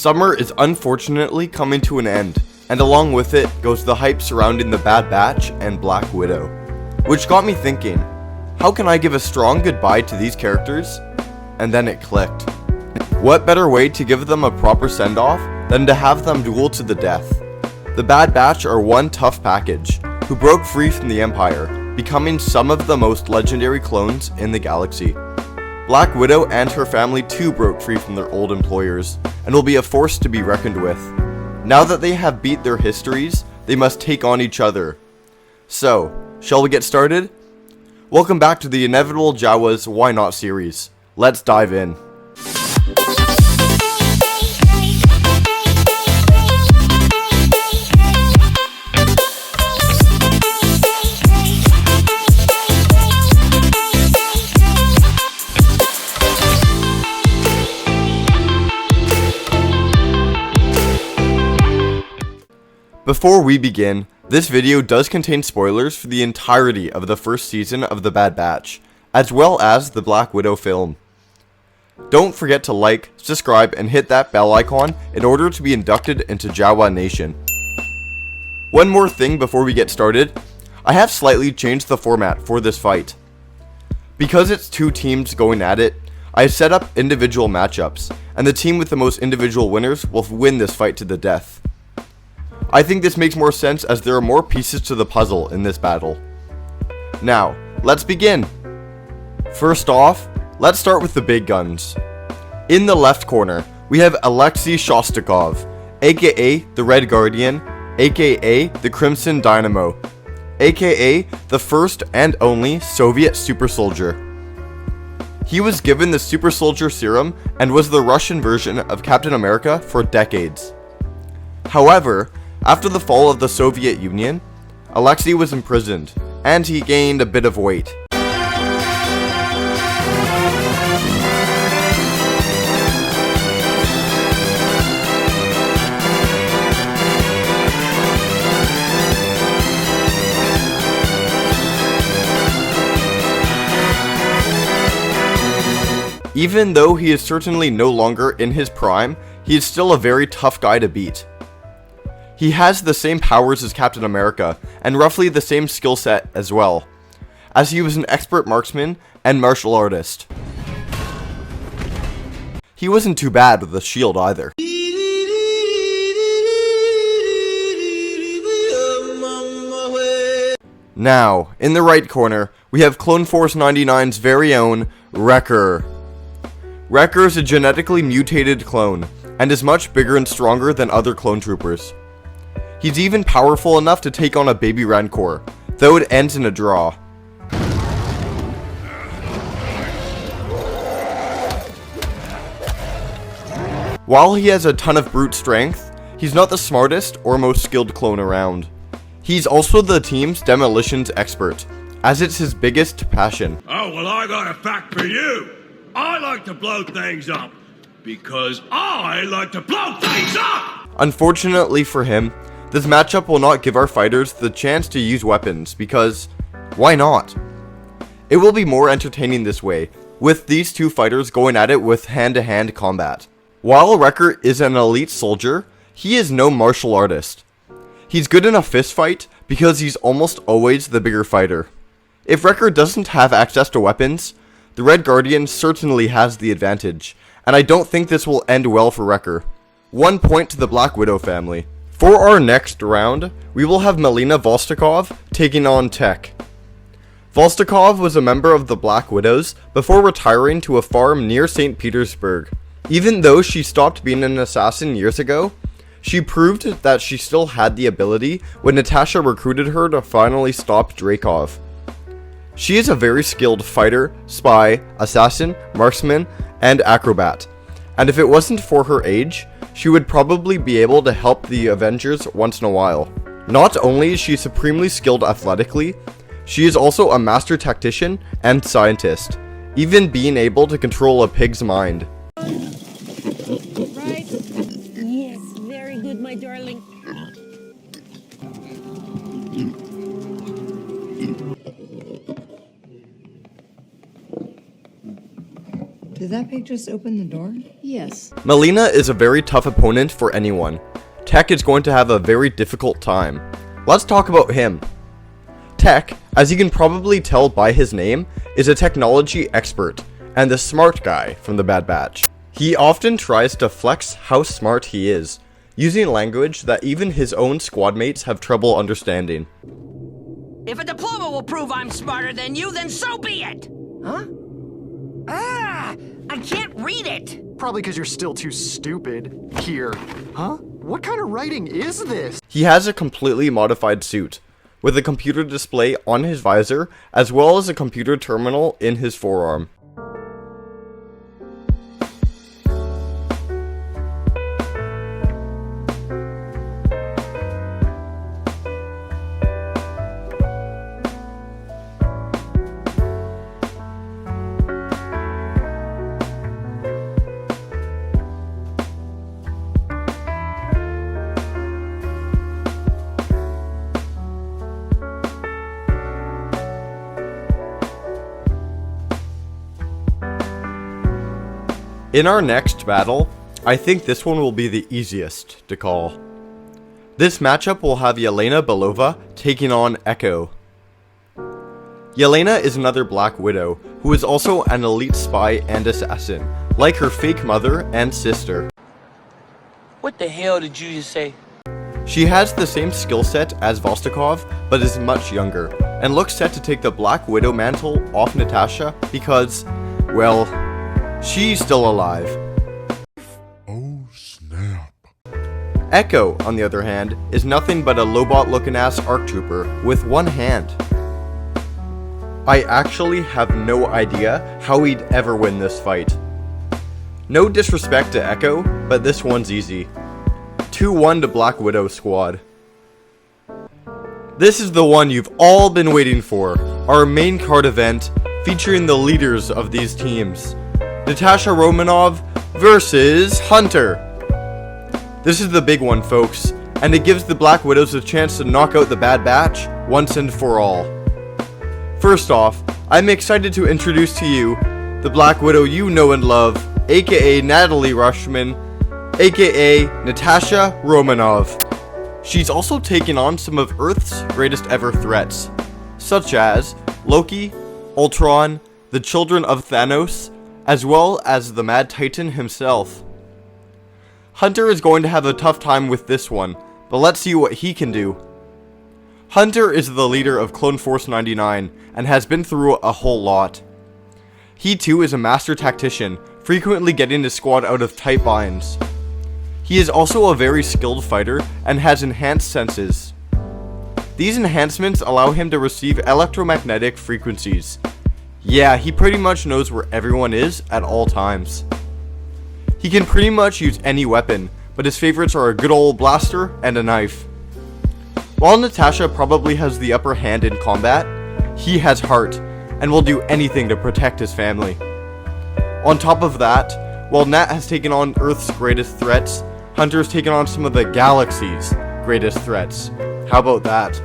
Summer is unfortunately coming to an end, and along with it goes the hype surrounding the Bad Batch and Black Widow. Which got me thinking, how can I give a strong goodbye to these characters? And then it clicked. What better way to give them a proper send-off than to have them duel to the death? The Bad Batch are one tough package, who broke free from the Empire, becoming some of the most legendary clones in the galaxy. Black Widow and her family too broke free from their old employers, and will be a force to be reckoned with. Now that they have beat their histories, they must take on each other. So, shall we get started? Welcome back to the inevitable Jawa's Why Not series. Let's dive in. Before we begin, this video does contain spoilers for the entirety of the first season of The Bad Batch, as well as the Black Widow film. Don't forget to like, subscribe, and hit that bell icon in order to be inducted into Jawa Nation. One more thing before we get started, I have slightly changed the format for this fight. Because it's two teams going at it, I have set up individual matchups, and the team with the most individual winners will win this fight to the death. I think this makes more sense as there are more pieces to the puzzle in this battle. Now, let's begin. First off, let's start with the big guns. In the left corner, we have Alexei Shostakov, aka the Red Guardian, aka the Crimson Dynamo, aka the first and only Soviet super soldier. He was given the super soldier serum and was the Russian version of Captain America for decades. However, after the fall of the Soviet Union, Alexei was imprisoned, and he gained a bit of weight. Even though he is certainly no longer in his prime, he is still a very tough guy to beat. He has the same powers as Captain America, and roughly the same skill set as well, as he was an expert marksman and martial artist. He wasn't too bad with a shield either. Now, in the right corner, we have Clone Force 99's very own Wrecker. Wrecker is a genetically mutated clone, and is much bigger and stronger than other clone troopers. He's even powerful enough to take on a baby Rancor, though it ends in a draw. While he has a ton of brute strength, he's not the smartest or most skilled clone around. He's also the team's demolitions expert, as it's his biggest passion. Oh, well, I got a fact for you. I like to blow things up, because I like to blow things up! Unfortunately for him, this matchup will not give our fighters the chance to use weapons, because why not? It will be more entertaining this way, with these two fighters going at it with hand-to-hand combat. While Wrecker is an elite soldier, he is no martial artist. He's good in a fist fight because he's almost always the bigger fighter. If Wrecker doesn't have access to weapons, the Red Guardian certainly has the advantage, and I don't think this will end well for Wrecker. 1 point to the Black Widow family. For our next round, we will have Melina Vostokov taking on Tech. Vostokov was a member of the Black Widows before retiring to a farm near St. Petersburg. Even though she stopped being an assassin years ago, she proved that she still had the ability when Natasha recruited her to finally stop Dreykov. She is a very skilled fighter, spy, assassin, marksman, and acrobat, and if it wasn't for her age, she would probably be able to help the Avengers once in a while. Not only is she supremely skilled athletically, she is also a master tactician and scientist, even being able to control a pig's mind. Right? Yes, very good, my darling. To that pig just open the door? Yes. Melina is a very tough opponent for anyone. Tech is going to have a very difficult time. Let's talk about him. Tech, as you can probably tell by his name, is a technology expert and the smart guy from the Bad Batch. He often tries to flex how smart he is, using language that even his own squad mates have trouble understanding. If a diploma will prove I'm smarter than you, then so be it! Huh? Ah! I can't read it! Probably because you're still too stupid. Here. Huh? What kind of writing is this? He has a completely modified suit, with a computer display on his visor, as well as a computer terminal in his forearm. In our next battle, I think this one will be the easiest to call. This matchup will have Yelena Belova taking on Echo. Yelena is another Black Widow, who is also an elite spy and assassin, like her fake mother and sister. What the hell did you just say? She has the same skill set as Vostokov, but is much younger, and looks set to take the Black Widow mantle off Natasha because, well, she's still alive. Oh snap. Echo, on the other hand, is nothing but a Lobot-looking ass ARC trooper with one hand. I actually have no idea how he'd ever win this fight. No disrespect to Echo, but this one's easy. 2-1 to Black Widow squad. This is the one you've all been waiting for, our main card event featuring the leaders of these teams. Natasha Romanov versus Hunter. This is the big one, folks, and it gives the Black Widows a chance to knock out the Bad Batch once and for all. First off, I'm excited to introduce to you the Black Widow you know and love, aka Natalie Rushman, aka Natasha Romanov. She's also taken on some of Earth's greatest ever threats, such as Loki, Ultron, the children of Thanos, as well as the Mad Titan himself. Hunter is going to have a tough time with this one, but let's see what he can do. Hunter is the leader of Clone Force 99 and has been through a whole lot. He too is a master tactician, frequently getting his squad out of tight binds. He is also a very skilled fighter and has enhanced senses. These enhancements allow him to receive electromagnetic frequencies. Yeah, he pretty much knows where everyone is at all times. He can pretty much use any weapon, but his favorites are a good old blaster and a knife. While Natasha probably has the upper hand in combat, he has heart and will do anything to protect his family. On top of that, while Nat has taken on Earth's greatest threats, Hunter has taken on some of the galaxy's greatest threats. How about that?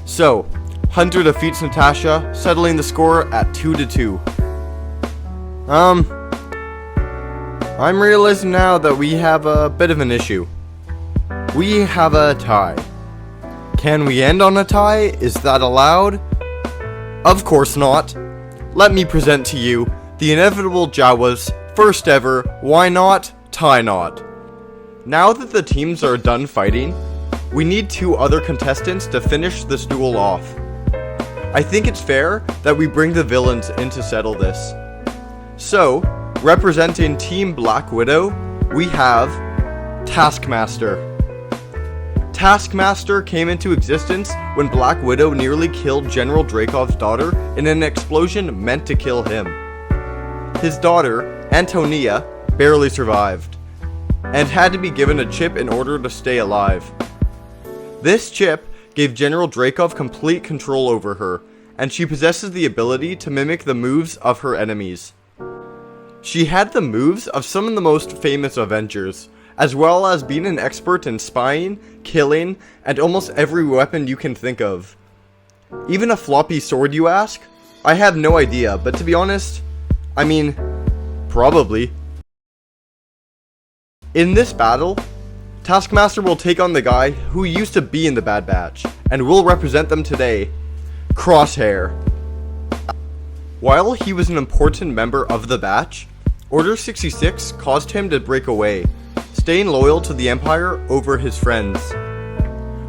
So, Hunter defeats Natasha, settling the score at 2-2. I'm realizing now that we have a bit of an issue. We have a tie. Can we end on a tie? Is that allowed? Of course not. Let me present to you the inevitable Jawa's first ever why not tie knot. Now that the teams are done fighting, we need 2 other contestants to finish this duel off. I think it's fair that we bring the villains in to settle this. So, representing Team Black Widow, we have Taskmaster. Taskmaster came into existence when Black Widow nearly killed General Dracov's daughter in an explosion meant to kill him. His daughter, Antonia, barely survived, and had to be given a chip in order to stay alive. This chip gave General Dracov complete control over her, and she possesses the ability to mimic the moves of her enemies. She had the moves of some of the most famous Avengers, as well as being an expert in spying, killing, and almost every weapon you can think of. Even a floppy sword, you ask? I have no idea, but to be honest, I mean, Probably. In this battle, Taskmaster will take on the guy who used to be in the Bad Batch, and will represent them today, Crosshair. While he was an important member of the Batch, Order 66 caused him to break away, staying loyal to the Empire over his friends.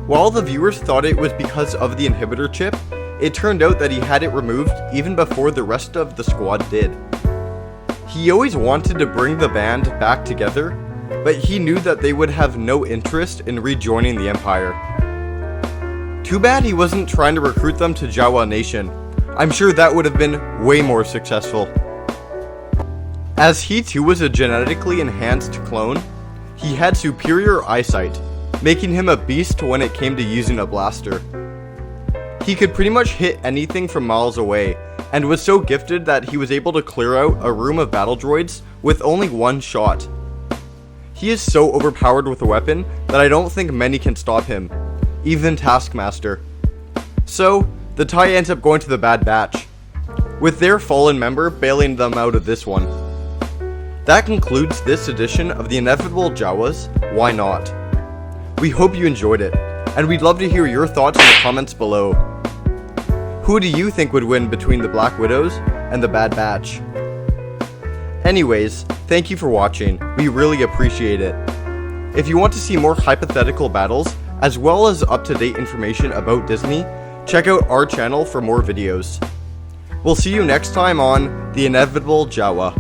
While the viewers thought it was because of the inhibitor chip, it turned out that he had it removed even before the rest of the squad did. He always wanted to bring the band back together, but he knew that they would have no interest in rejoining the Empire. Too bad he wasn't trying to recruit them to Jawa Nation. I'm sure that would have been way more successful. As he too was a genetically enhanced clone, he had superior eyesight, making him a beast when it came to using a blaster. He could pretty much hit anything from miles away, and was so gifted that he was able to clear out a room of battle droids with only one shot. He is so overpowered with a weapon that I don't think many can stop him, even Taskmaster. So, the tie ends up going to the Bad Batch, with their fallen member bailing them out of this one. That concludes this edition of the Inevitable Jawas, Why Not? We hope you enjoyed it, and we'd love to hear your thoughts in the comments below. Who do you think would win between the Black Widows and the Bad Batch? Anyways, thank you for watching, we really appreciate it. If you want to see more hypothetical battles, as well as up-to-date information about Disney, check out our channel for more videos. We'll see you next time on The Inevitable Jawa.